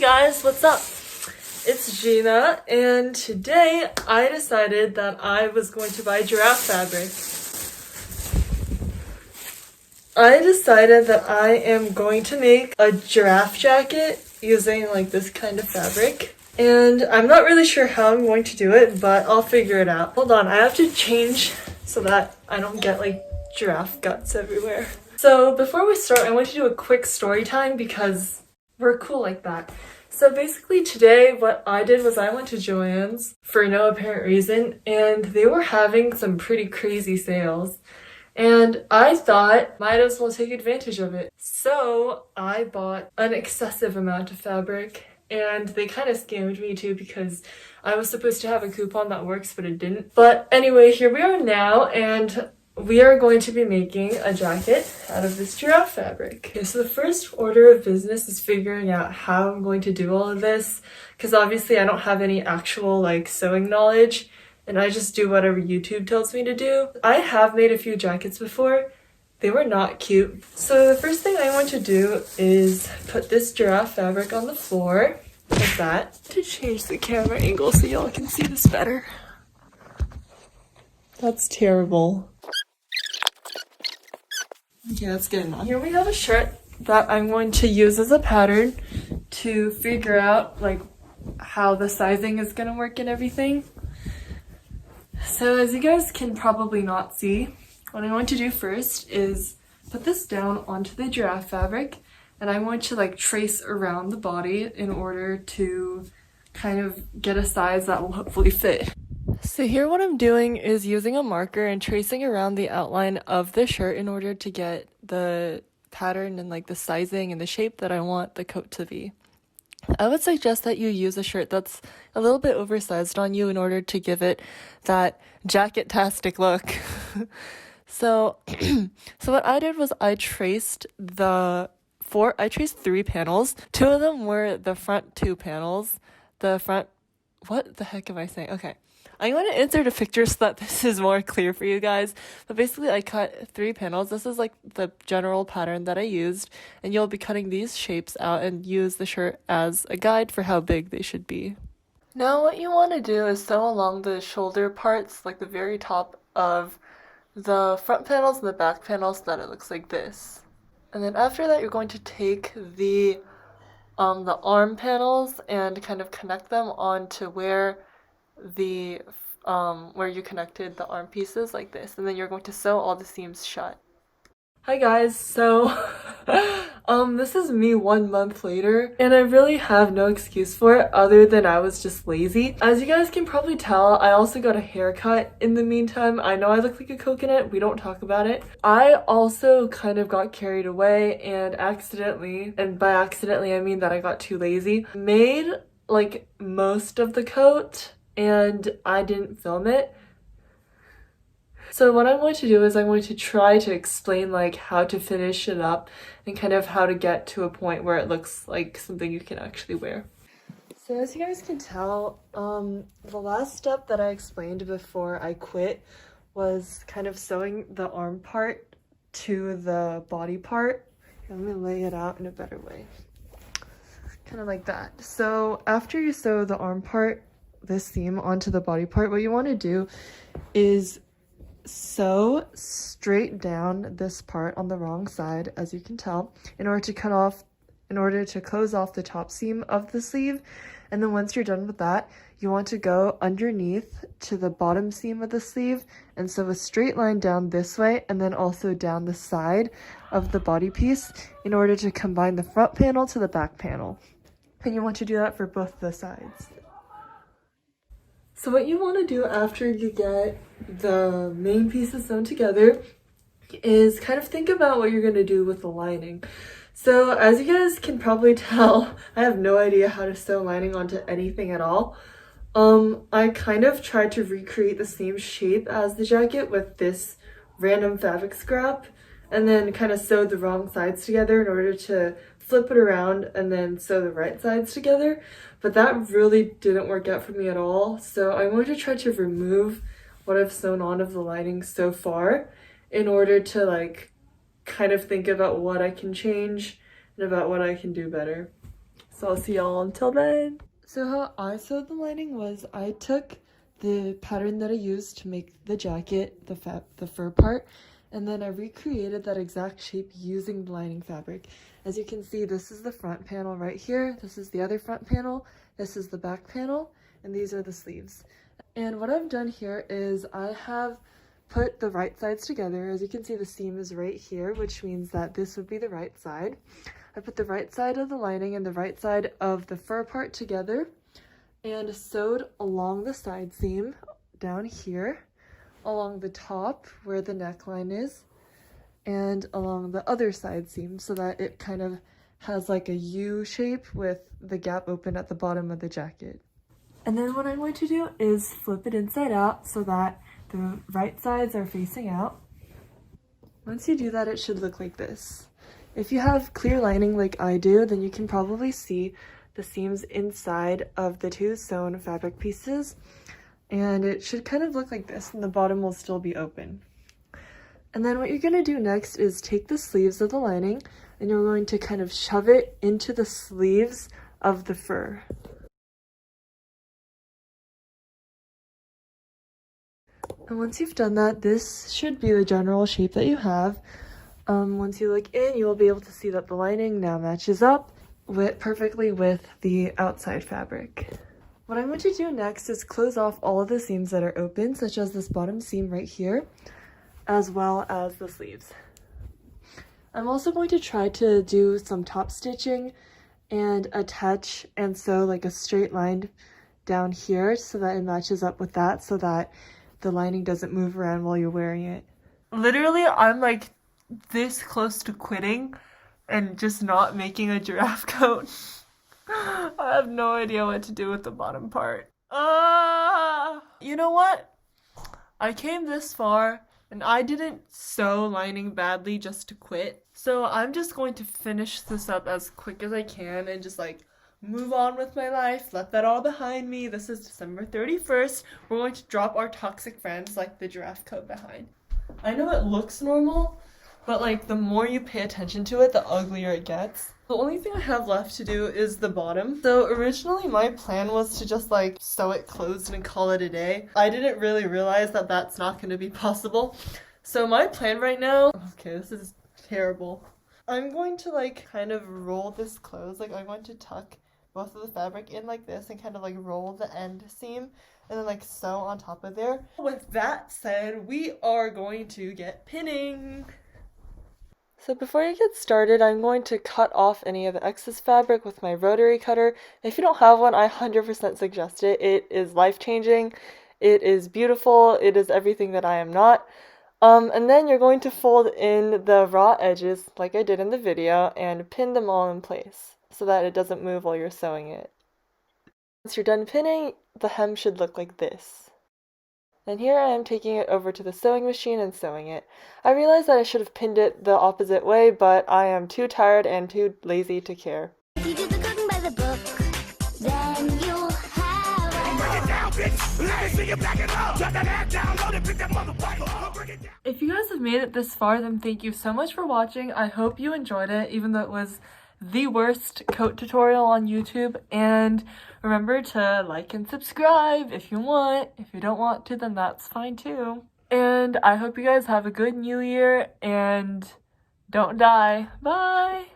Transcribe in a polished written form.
guys, what's up? It's Gina, and today I decided that I was going to buy giraffe fabric. I decided that I am going to make a giraffe jacket using like this kind of fabric. And I'm not really sure how I'm going to do it, but I'll figure it out. Hold on, I have to change so that I don't get like giraffe guts everywhere. So before we start, I want to do a quick story time because we're cool like that. So basically today what I did was I went to Joann's for no apparent reason, and they were having some pretty crazy sales. And I thought might as well take advantage of it. So I bought an excessive amount of fabric, and they kind of scammed me too because I was supposed to have a coupon that works, but it didn't. But anyway, here we are now, and we are going to be making a jacket out of this giraffe fabric. Okay, so the first order of business is figuring out how I'm going to do all of this, because obviously I don't have any actual like sewing knowledge, and I just do whatever YouTube tells me to do. I have made a few jackets before. They were not cute. So the first thing I want to do is put this giraffe fabric on the floor, like that, to change the camera angle so y'all can see this better. That's terrible. Okay, that's good enough. Here we have a shirt that I'm going to use as a pattern to figure out like how the sizing is going to work and everything. So as you guys can probably not see, what I'm going to do first is put this down onto the giraffe fabric, and I'm going to like trace around the body in order to kind of get a size that will hopefully fit. So here what I'm doing is using a marker and tracing around the outline of the shirt in order to get the pattern and like the sizing and the shape that I want the coat to be. I would suggest that you use a shirt that's a little bit oversized on you in order to give it that jacket-tastic look. So what I did was I traced three panels. Two of them were the front two panels. What the heck am I saying? Okay. I'm going to insert a picture so that this is more clear for you guys. But basically, I cut 3 panels. This is like the general pattern that I used. And you'll be cutting these shapes out and use the shirt as a guide for how big they should be. Now what you want to do is sew along the shoulder parts, like the very top of the front panels and the back panels so that it looks like this. And then after that, you're going to take the arm panels and kind of connect them onto where you connected the arm pieces like this, and then you're going to sew all the seams shut. Hi guys, so this is me 1 month later, and I really have no excuse for it other than I was just lazy. As you guys can probably tell, I also got a haircut in the meantime. I know I look like a coconut, we don't talk about it. I also kind of got carried away and accidentally, and by accidentally I mean that I got too lazy, made like most of the coat and I didn't film it. So what I'm going to do is I'm going to try to explain like how to finish it up and kind of how to get to a point where it looks like something you can actually wear. So as you guys can tell, the last step that I explained before I quit was kind of sewing the arm part to the body part. Let me lay it out in a better way. Kind of like that. So after you sew the arm part, this seam onto the body part, what you want to do is sew straight down this part on the wrong side, as you can tell, in order to close off the top seam of the sleeve. And then once you're done with that, you want to go underneath to the bottom seam of the sleeve and sew a straight line down this way and then also down the side of the body piece in order to combine the front panel to the back panel. And you want to do that for both the sides. So what you want to do after you get the main pieces sewn together is kind of think about what you're going to do with the lining. So as you guys can probably tell, I have no idea how to sew lining onto anything at all. I kind of tried to recreate the same shape as the jacket with this random fabric scrap, and then kind of sewed the wrong sides together in order to flip it around and then sew the right sides together. But that really didn't work out for me at all. So I'm going to try to remove what I've sewn on of the lining so far in order to like kind of think about what I can change and about what I can do better. So I'll see y'all until then. So how I sewed the lining was I took the pattern that I used to make the jacket, the fur part, and then I recreated that exact shape using the lining fabric. As you can see, this is the front panel right here, this is the other front panel, this is the back panel, and these are the sleeves. And what I've done here is I have put the right sides together. As you can see, the seam is right here, which means that this would be the right side. I put the right side of the lining and the right side of the fur part together and sewed along the side seam down here, along the top where the neckline is, and along the other side seam so that it kind of has like a U shape with the gap open at the bottom of the jacket. And then what I'm going to do is flip it inside out so that the right sides are facing out. Once you do that, it should look like this. If you have clear lining like I do, then you can probably see the seams inside of the two sewn fabric pieces, and it should kind of look like this, and the bottom will still be open. And then what you're going to do next is take the sleeves of the lining and you're going to kind of shove it into the sleeves of the fur. And once you've done that, this should be the general shape that you have. Once you look in, you will be able to see that the lining now matches up perfectly with the outside fabric. What I'm going to do next is close off all of the seams that are open, such as this bottom seam right here, as well as the sleeves. I'm also going to try to do some top stitching and attach and sew like a straight line down here so that it matches up with that, so that the lining doesn't move around while you're wearing it. Literally, I'm like this close to quitting and just not making a giraffe coat. I have no idea what to do with the bottom part. You know what? I came this far and I didn't sew lining badly just to quit. So I'm just going to finish this up as quick as I can and just like move on with my life, let that all behind me. This is December 31st. We're going to drop our toxic friends like the giraffe coat behind. I know it looks normal, but like the more you pay attention to it, the uglier it gets. The only thing I have left to do is the bottom. So originally my plan was to just like sew it closed and call it a day. I didn't really realize that that's not going to be possible. So my plan right now, okay, this is terrible. I'm going to like kind of roll this closed, like I'm going to tuck both of the fabric in like this and kind of like roll the end seam and then like sew on top of there. With that said, we are going to get pinning. So before you get started, I'm going to cut off any of the excess fabric with my rotary cutter. If you don't have one, I 100% suggest it. It is life-changing. It is beautiful. It is everything that I am not. And then you're going to fold in the raw edges like I did in the video and pin them all in place so that it doesn't move while you're sewing it. Once you're done pinning, the hem should look like this. And here I am taking it over to the sewing machine and sewing it. I realized that I should have pinned it the opposite way, but I am too tired and too lazy to care. If you do the cooking by the book, then you'll have... Bring it down, bitch! Let me see you back it up! Shut that ass down, load it, pick that motherfucker up! Bring it down! If you guys have made it this far, then thank you so much for watching. I hope you enjoyed it, even though it was the worst coat tutorial on YouTube. And remember to like and subscribe if you want. If you don't want to, then that's fine too. And I hope you guys have a good new year and don't die. Bye!